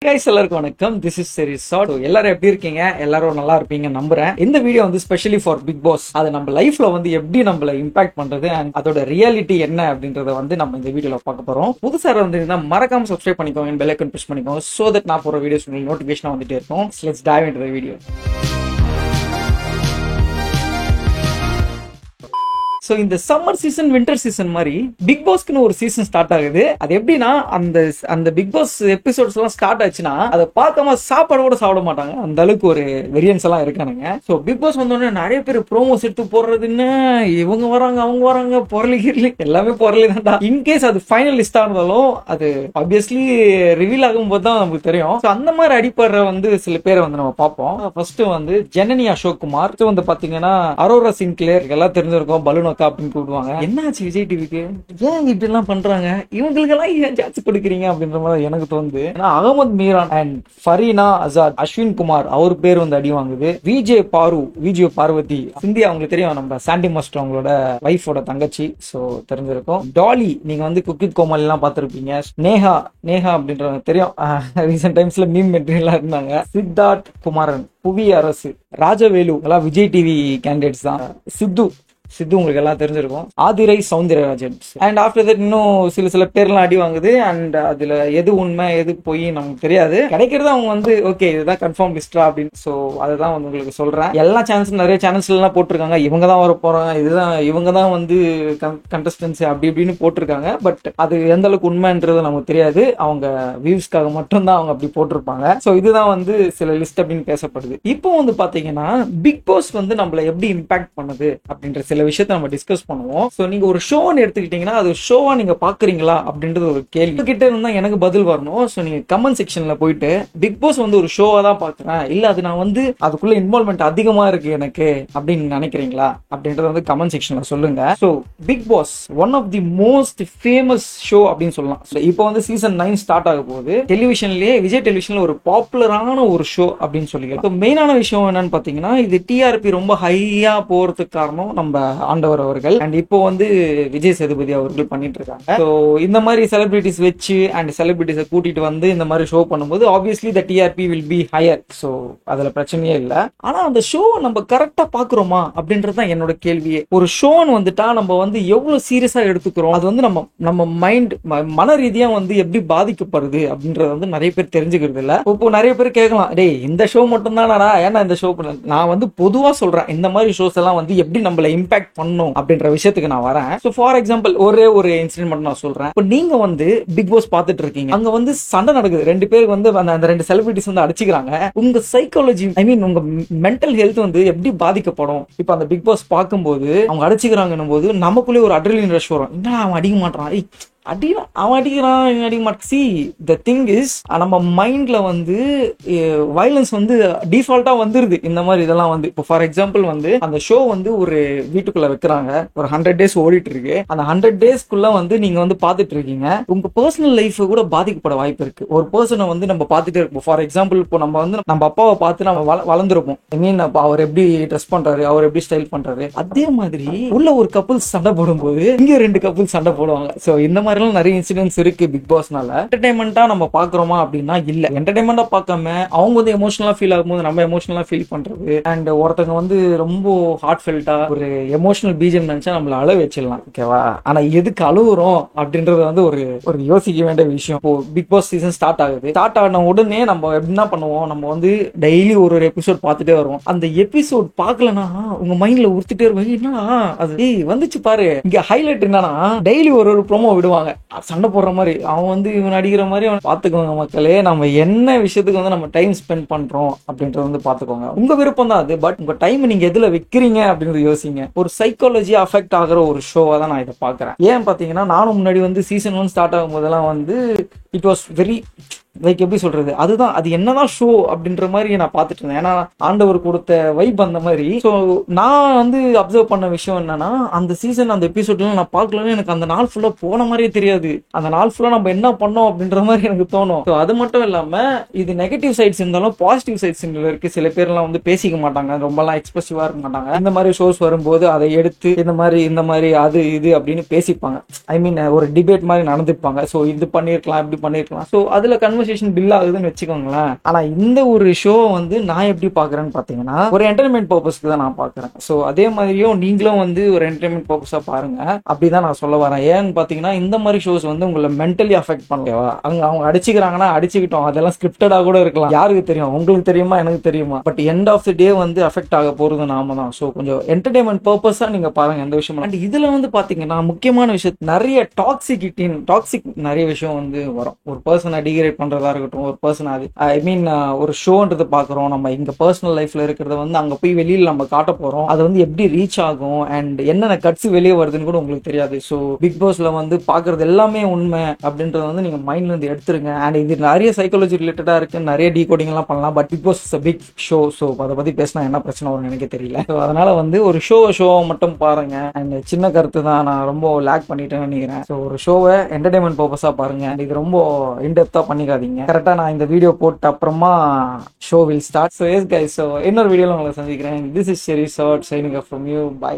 guys, எல்லாருக்கும் வணக்கம். This is series short. எல்லாரும் எப்படி இருக்கீங்க? எல்லாரும் நல்லா இருப்பீங்க நம்புறேன். இந்த வீடியோ வந்து ஸ்பெஷலி ஃபார் பிக் பாஸ். அது நம்ம லைஃப்ல வந்து எப்படி நம்மள இம்பாக்ட் பண்றது அண்ட் அதோட ரியாலிட்டி என்ன அப்படின்றத வந்து நம்ம இந்த வீடியோல பார்க்க போறோம். புதுசா வந்து மறக்காம சப்ஸ்கிரைப் பண்ணிக்கோங்க, பெல் ஐகான் பிரஸ் பண்ணிக்கோங்க, so that நான் போற வீடியோஸ் உங்களுக்கு நோட்டிபிகேஷனா வந்துட்டே இருக்கும். Let's dive into the video. So இந்த சம்மர் சீசன் வின்டர் சீசன் மாதிரி பிக் பாஸ்க்குன்னு ஒரு சீசன் ஸ்டார்ட் ஆகுது. அது எப்படின்னா அந்த பிக் பாஸ் எபிசோட்ஸ் எல்லாம் ஸ்டார்ட் ஆச்சுன்னா அதை பார்க்காம சாப்பாடு கூட சாப்பிட மாட்டாங்க. அந்த அளவுக்கு ஒரு வெரியன்ஸ் எல்லாம் இருக்கானுங்க. ஸோ பிக் பாஸ் வந்தோடனே நிறைய பேர் ப்ரோமோஸ் எடுத்து போடுறதுன்னு இவங்க வராங்க அவங்க வராங்க பொருளிகிரலி எல்லாமே பொருளி தான்டா. இன்கேஸ் அது ஃபைனல் லிஸ்டா இருந்தாலும் அது ஆப்வியஸ்லி ரிவீல் ஆகும்போது தான் நமக்கு தெரியும். ஸோ அந்த மாதிரி அடிப்படுற வந்து சில பேரை வந்து நம்ம பார்ப்போம். ஃபர்ஸ்ட் வந்து ஜனனி அசோக் குமார் வந்து பாத்தீங்கன்னா அரோரா சின்க்ளேர் எல்லாம் தெரிஞ்சிருக்கும், பலூன் அப்படின்னு கூப்பிடுவாங்க. என்னாச்சு விஜய் டிவிக்கு ஏன் இப்படி எல்லாம் பண்றாங்க, இவங்களுக்கு எல்லாம் ஏன் சான்ஸ் கொடுக்குறீங்க அப்படின்ற மாதிரி எனக்கு தோணுது. அகமது மீரான் அண்ட் ஃபரீனா அசாத், அஸ்வின் குமார் அவர் பேர் வந்து அடி வாங்குது. விஜய் பார்வதி சிந்தியா அவங்களுக்கு தெரியும், நம்ம சாண்டி மாஸ்டர் அவங்களோட வைஃபோட தங்கச்சி. சோ தெரிஞ்சிருக்கும். டாலி நீங்க வந்து குக்கித் கோமாளி எல்லாம் பார்த்திருப்பீங்க. நேஹா அப்படின்றவங்க தெரியும், ரீசெண்ட் டைம்ஸ்ல மீம் மெட்டீரியலா இருந்தாங்க. சித்தார்த் குமாரன், புவி அரசு, ராஜவேலு எல்லாம் விஜய் டிவி கேண்டிடேட்ஸ் தான். சித்து உங்களுக்கு எல்லாம் தெரிஞ்சிருக்கும். Aathirai Soundararajan and after that இன்னும் சில பேர்லாம் அடி வாங்குது. அண்ட் அதுல எது உண்மை எது போய் நமக்கு தெரியாது. கிடைக்கிறது அவங்க வந்து ஓகே இதுதான் கன்ஃபார்ம் லிஸ்டா அப்படின்னு. ஸோ அதுதான் வந்து உங்களுக்கு சொல்றேன். எல்லா சேனல்ஸ் நிறைய சேனல்ஸ்ல எல்லாம் போட்டிருக்காங்க இவங்க தான் வர போறாங்க, இதுதான் இவங்க தான் வந்து கண்டஸ்டன்ஸ் அப்படி இப்படின்னு போட்டிருக்காங்க. பட் அது எந்த அளவுக்கு உண்மைன்றது நமக்கு தெரியாது. அவங்க வியூஸ்க்காக மட்டும்தான் அவங்க அப்படி போட்டிருப்பாங்க. ஸோ இதுதான் வந்து சில லிஸ்ட் அப்படின்னு பேசப்படுது. இப்போ வந்து பாத்தீங்கன்னா பிக் பாஸ் வந்து நம்மள எப்படி இம்பாக்ட் பண்ணுது அப்படின்ற சில விஷயத்தை நம்ம டிஸ்கஸ் பண்ணுவோம். சோ நீங்க ஒரு ஷோன்னு எடுத்துக்கிட்டீங்கன்னா அது ஷோவா நீங்க பாக்குறீங்களா அப்படின்றது ஒரு கேள்வி கிட்ட இருந்தா எனக்கு பதில் வரணும். சோ நீங்க கமெண்ட் செக்ஷன்ல போயிட்டு பிக் பாஸ் வந்து ஒரு ஷோவா தான் பாக்குறேன், இல்ல அது நான் வந்து அதுக்குள்ள இன்வால்வ்மெண்ட் அதிகமா இருக்கு எனக்கு அப்படின்னு நினைக்கிறீங்களா அப்படின்றத வந்து கமெண்ட் செக்ஷன்ல சொல்லுங்க. So Bigg Boss one of the most famous show அப்படின்னு சொல்லலாம். இப்போ வந்து சீசன் 9 ஸ்டார்ட் ஆக போகுது. டெலிவிஷன்லயே விஜய் டெலிவிஷன்ல ஒரு பாப்புலரான ஒரு ஷோ அப்படின்னு சொல்லிக்கலாம். மெயினான விஷயம் என்னன்னு பாத்தீங்கன்னா இது டிஆர்பி ரொம்ப ஹையா போறதுக்கு காரணம் நம்ம ஆண்டவர் அவர்கள் அண்ட் இப்போ வந்து விஜய் சேதுபதி அவர்கள் பண்ணிட்டு இருக்காங்க. சோ இந்த மாதிரி செலிபிரிட்டிஸ் வச்சு அண்ட் செலிபிரிட்டிஸை கூட்டிட்டு வந்து இந்த மாதிரி ஷோ பண்ணும்போது obviously the TRP will be higher. So அதுல பிரச்சனையே இல்ல. ஆனா அந்த ஷோ நம்ம கரெக்டா பாக்குறோமா அப்படின்றதுதான் என்னோட கேள்வியே. ஒரு ஷோன்னு வந்துட்டா நம்ம வந்து எவ்வளவு சீரியஸா எடுத்துக்கிறோம், அது வந்து நம்ம மைண்ட் மன ரீதியா வந்து எப்படி பாதிக்கப்படுது அப்படின்றத வந்து நிறைய பேர் தெரிஞ்சுக்கிறது இல்ல. இப்போ நிறைய பேர் கேட்கலாம், டேய் இந்த ஷோ மட்டும் தானா, ஏன்னா இந்த ஷோ நான் வந்து பொதுவா சொல்றேன் இந்த மாதிரி ஷோஸ் எல்லாம் வந்து எப்படி நம்மள இம்பாக்ட் பண்ணும் அப்படின்ற விஷயத்துக்கு நான் வரேன். சோ ஃபார் எக்ஸாம்பிள் ஒரே ஒரு இன்சிடென்ட் மட்டும் நான் சொல்றேன். இப்போ நீங்க வந்து பிக் பாஸ் பார்த்துட்டு இருக்கீங்க, அங்க வந்து சண்டை நடக்குது, ரெண்டு பேர் வந்து அந்த ரெண்டு செலிபிரிட்டிஸ் வந்து அடிச்சுக்கிறாங்க. உங்க சைக்காலஜி உங்க மென்டல் ஹெல்த் வந்து எப்படி பாதிக்கப்படும்? இப்போ அந்த பிக் பாஸ் பார்க்கும்போது அவங்க அடிச்சுக்கிறாங்கன்னும் போது நமக்குள்ளே ஒரு அட்ரினலின் ரஷ் வரும். என்ன அவன் அடிக்க மாட்டான், அவன் அடிக்கிறான் அடிக்க மாட்டான். சி த திங் இஸ் நம்ம மைண்ட்ல வந்து வயலன்ஸ் வந்து டிஃபால்ட்டா வந்துருது. இந்த மாதிரி இதெல்லாம் வந்து இப்போ ஃபார் எக்ஸாம்பிள் வந்து அந்த ஷோ வந்து ஒரு வீட்டுக்குள்ள வைக்கிறாங்க, ஒரு 100 days ஓடிட்டு இருக்கு. அந்த 100 daysக்குள்ள வந்து நீங்க வந்து பாத்துட்டு இருக்கீங்க, உங்க பர்சனல் லைஃப் கூட பாதிக்கப்பட வாய்ப்பு இருக்கு. ஒரு பர்சனை வந்து நம்ம பாத்துட்டே இருப்போம். ஃபார் எக்ஸாம்பிள் இப்போ நம்ம வந்து நம்ம அப்பாவை பார்த்து நம்ம வளர்ந்துருப்போம். ஐ மீன் அவர் எப்படி ட்ரெஸ் பண்றாரு, அவர் எப்படி ஸ்டைல் பண்றாரு, அதே மாதிரி உள்ள ஒரு கப்புள் சண்டை போடும்போது இங்க ரெண்டு கப்புள் சண்டை போடுவாங்க. சோ இந்த மாதிரி நிறைய இன்சிடென்ட்ஸ் இருக்கு பிக் பாஸ்னால. என்டர்டைன்மெண்டா நம்ம பாக்குறோமா அப்படின்னா இல்ல. என்டர்டைன்மெண்டா பார்க்காம அவங்க வந்து எமோஷனலா ஃபீல் ஆகும்போது நம்ம எமோஷனலா ஃபீல் பண்றது அண்ட் ஒருத்தங்க வந்து ரொம்ப ஹார்ட் ஃபெல்ட்டா ஒரு எமோஷனல் பீஜம் நினைச்சா நம்மள அழ வச்சிடலாம். ஓகேவா? ஆனா எதுக்கு அழுகுறோம் அப்படின்றது வந்து ஒரு யோசிக்க வேண்டிய விஷயம். இப்போ பிக் பாஸ் சீசன் ஸ்டார்ட் ஆகுது. ஸ்டார்ட் ஆன உடனே நம்ம என்ன பண்ணுவோம், நம்ம வந்து டெய்லி ஒரு எபிசோட் பார்த்துட்டே வருவோம். அந்த எபிசோட் பார்க்கலன்னா உங்க மைண்ட்ல உறுத்திட்டே இருக்கும், என்ன அது வந்துச்சு பாரு. இங்க ஹைலைட் என்னன்னா டெய்லி ஒரு ப்ரோமோ விடுவாங்க சண்டை போடுற மாதிரி, அவன் வந்து இவன் அடிக்கிற மாதிரி. அவன் பாத்துக்கோங்க மக்களே, நம்ம என்ன விஷயத்துக்கு வந்து நம்ம டைம் ஸ்பெண்ட் பண்றோம் அப்படின்றது வந்து பாத்துக்கோங்க. உங்க விருப்பம் தான் அது, பட் உங்க டைம் நீங்க எதுல வைக்கிறீங்க அப்படின்றது யோசிங்க. ஒரு சைக்காலஜி அஃபெக்ட் ஆகிற ஒரு ஷோவா தான் நான் இதை பாக்குறேன். ஏன் பாத்தீங்கன்னா நானும் முன்னாடி வந்து சீசன் 1 ஸ்டார்ட் ஆகும் போதெல்லாம் வந்து இட் வாஸ் வெரி லைக் எப்படி சொல்றது, அதுதான் அது என்னதான் ஷோ அப்படின்ற மாதிரி நான் பார்த்துட்டு இருந்தேன். ஏன்னா ஆண்டவர் கொடுத்த வைப் அந்த மாதிரி. ஸோ நான் வந்து அப்சர்வ் பண்ண விஷயம் என்னன்னா அந்த சீசன் அந்த எபிசோட்லாம் நான் பார்க்கலன்னு எனக்கு அந்த நாள் ஃபுல்லா போன மாதிரியே தெரியாது. அந்த நாள் ஃபுல்லா நம்ம என்ன பண்ணோம் அப்படின்ற மாதிரி எனக்கு தோணும். ஸோ அது மட்டும் இல்லாம இது நெகட்டிவ் சைட்ஸ் இருந்தாலும் பாசிட்டிவ் சைட்ஸ் இருக்கு. சில பேர்லாம் வந்து பேசிக்க மாட்டாங்க, ரொம்பலாம் எக்ஸ்பிரசிவா இருக்க மாட்டாங்க. இந்த மாதிரி ஷோஸ் வரும்போது அதை எடுத்து இந்த மாதிரி அது இது அப்படின்னு பேசிப்பாங்க. ஐ மீன் ஒரு டிபேட் மாதிரி நடந்துப்பாங்க. ஸோ இது பண்ணிருக்கலாம் இப்படி பண்ணிருக்கலாம். ஸோ அதுல கன்வர்சேஷன் பில் ஆகுதுன்னு வச்சுக்கோங்களேன். ஆனா இந்த ஒரு ஷோ வந்து நான் எப்படி பாக்குறேன்னு பாத்தீங்கன்னா ஒரு என்டர்டைன்மெண்ட் பர்பஸ்க்கு தான் நான் பாக்குறேன். ஸோ அதே மாதிரியும் நீங்களும் வந்து ஒரு என்டர்டைன்மெண்ட் பர்பஸா பாருங்க அப்படிதான் நான் சொல்ல வரேன். ஏன்னு பாத்தீங்கன்னா இந்த மாதிரி ஷோஸ் வந்து உங்களை மென்டலி அஃபெக்ட் பண்ணுவா. அவங்க அடிச்சுக்கிறாங்கன்னா அடிச்சுக்கிட்டோம், அதெல்லாம் ஸ்கிரிப்டடா கூட இருக்கலாம், யாருக்கு தெரியும், உங்களுக்கு தெரியுமா எனக்கு தெரியுமா, பட் எண்ட் ஆஃப் தி டே வந்து அஃபெக்ட் ஆக போறது நாம தான். ஸோ கொஞ்சம் என்டர்டைன்மெண்ட் பர்பஸா நீங்க பாருங்க எந்த விஷயம். அண்ட் இதுல வந்து பாத்தீங்கன்னா முக்கியமான விஷயம் நிறைய டாக்ஸிக் நிறைய விஷயம் வந்து வரும். ஒரு பர்சனை டிகிரேட் பண்றதா இருக்கட்டும், ஒரு பர்சன் அது ஐ மீன் ஒரு ஷோன்றது பாக்குறோம், நம்ம இங்க பர்சனல் லைஃப்ல இருக்கிறத வந்து அங்க போய் வெளியில நம்ம காட்ட போறோம், அது வந்து எப்படி ரீச் ஆகும் அண்ட் என்னென்ன கட்ஸ் வெளியே வருதுன்னு கூட உங்களுக்கு தெரியாது. ஸோ பிக் பாஸ்ல வந்து பாக்குறது எல்லாமே உண்மை அப்படின்றத வந்து நீங்க மைண்ட்ல இருந்து எடுத்துருங்க. அண்ட் இது நிறைய சைக்காலஜி ரிலேட்டடா இருக்கு, நிறைய டீகோடிங் எல்லாம் பண்ணலாம். But Bigg Boss is a big show. So அதை பத்தி பேசினா என்ன பிரச்சனை வரும் எனக்கு தெரியல. ஸோ அதனால வந்து ஒரு ஷோவை மட்டும் பாருங்க. அண்ட் சின்ன கருத்து தான், நான் ரொம்ப லேக் பண்ணிட்டேன்னு நினைக்கிறேன். ஸோ ஒரு ஷோவை என்டர்டைன்மெண்ட் பர்பஸா பாருங்க. அண்ட் இது ரொம்ப இன்டெப்தா பண்ணிக்காதீங்க. கரெக்டா நான் இந்த வீடியோ போட்ட அப்புறமா show will start. So yes guys, so இன்னொரு வீடியோல உங்களை சந்திக்கிறேன். This is Sheri short signing off from you. By.